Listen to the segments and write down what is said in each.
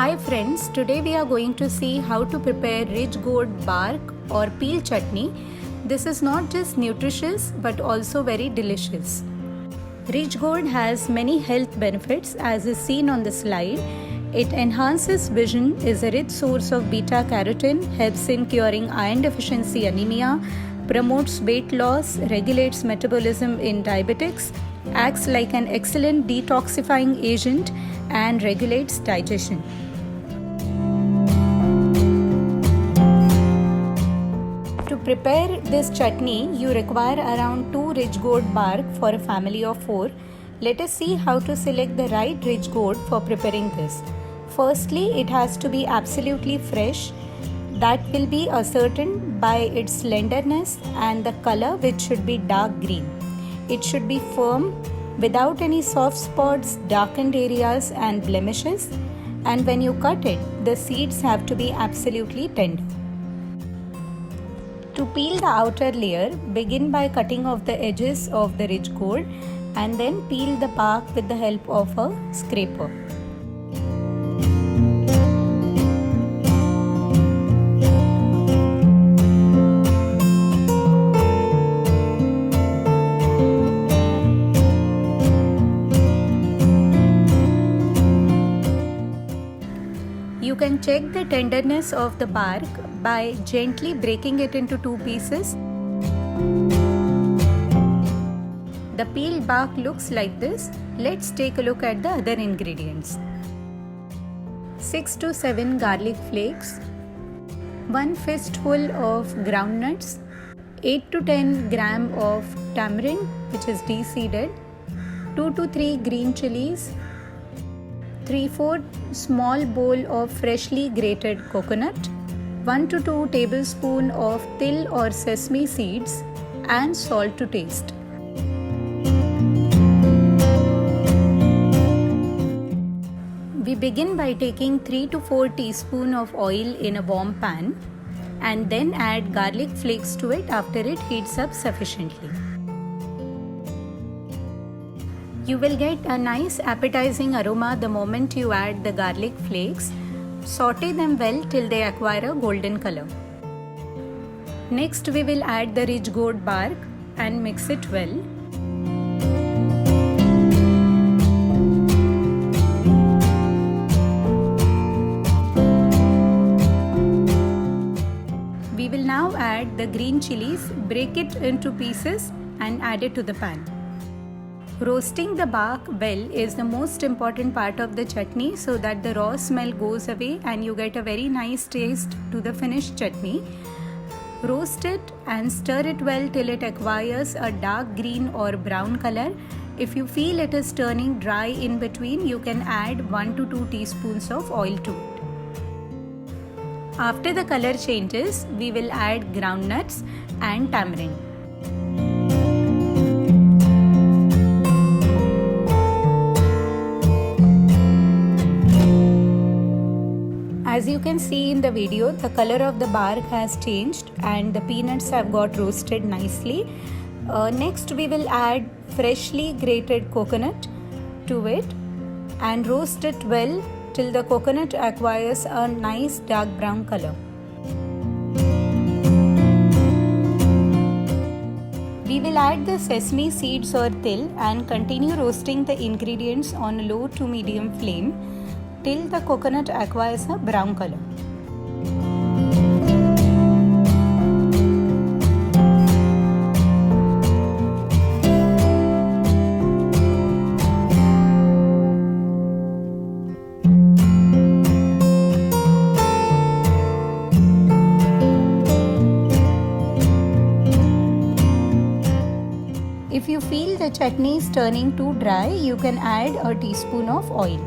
Hi friends, today we are going to see how to prepare rich gourd bark or peel chutney. This is not just nutritious but also very delicious. Rich gourd has many health benefits as is seen on the slide. It enhances vision, is a rich source of beta carotene, helps in curing iron deficiency anemia, promotes weight loss, regulates metabolism in diabetics, acts like an excellent detoxifying agent, and regulates digestion. To prepare this chutney, you require around 2 rich gourd bark for a family of 4. Let us see how to select the right rich gourd for preparing this. Firstly, it has to be absolutely fresh. That will be ascertained by its slenderness and the color, which should be dark green. It should be firm, without any soft spots, darkened areas and blemishes, and when you cut it, the seeds have to be absolutely tender. To peel the outer layer, begin by cutting off the edges of the rich gourd and then peel the bark with the help of a scraper. You can check the tenderness of the bark by gently breaking it into 2 pieces. The peeled bark looks like this. Let's take a look at the other ingredients. 6 to 7 garlic flakes, 1 fistful of groundnuts, 8 to 10 gram of tamarind which is de-seeded, 2 to 3 green chilies, 3/4 small bowl of freshly grated coconut, 1 to 2 tablespoons of til or sesame seeds, and salt to taste. We begin by taking 3 to 4 teaspoons of oil in a warm pan and then add garlic flakes to it after it heats up sufficiently. You will get a nice appetizing aroma the moment you add the garlic flakes. Saute them well till they acquire a golden color. Next, we will add the rich gourd bark and mix it well. We will now add the green chilies, break it into pieces and add it to the pan. Roasting the bark well is the most important part of the chutney so that the raw smell goes away and you get a very nice taste to the finished chutney. Roast it and stir it well till it acquires a dark green or brown color. If you feel it is turning dry in between, you can add 1 to 2 teaspoons of oil to it. After the color changes, we will add groundnuts and tamarind. As you can see in the video, the color of the bark has changed and the peanuts have got roasted nicely. Next, we will add freshly grated coconut to it and roast it well till the coconut acquires a nice dark brown color. We will add the sesame seeds or til and continue roasting the ingredients on a low to medium flame till the coconut acquires a brown color. If you feel the chutney is turning too dry, you can add a teaspoon of oil.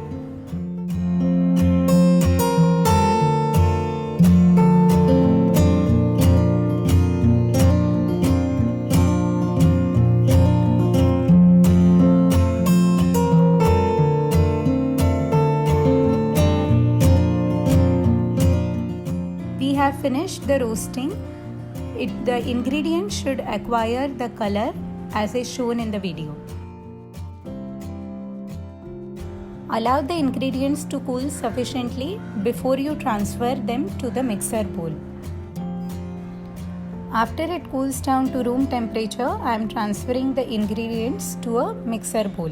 We have finished the roasting. The ingredients should acquire the color as is shown in the video. Allow the ingredients to cool sufficiently before you transfer them to the mixer bowl. After it cools down to room temperature, I am transferring the ingredients to a mixer bowl.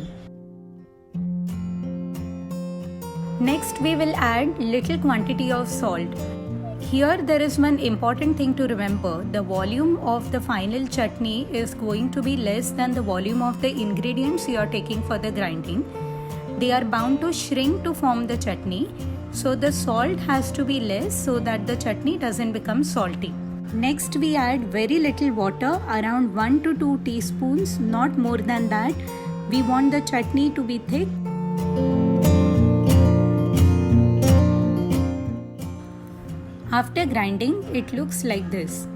Next, we will add little quantity of salt. Here there is one important thing to remember. The volume of the final chutney is going to be less than the volume of the ingredients you are taking for the grinding. They are bound to shrink to form the chutney. So the salt has to be less so that the chutney doesn't become salty. Next, we add very little water, around 1 to 2 teaspoons, not more than that. We want the chutney to be thick. After grinding, it looks like this.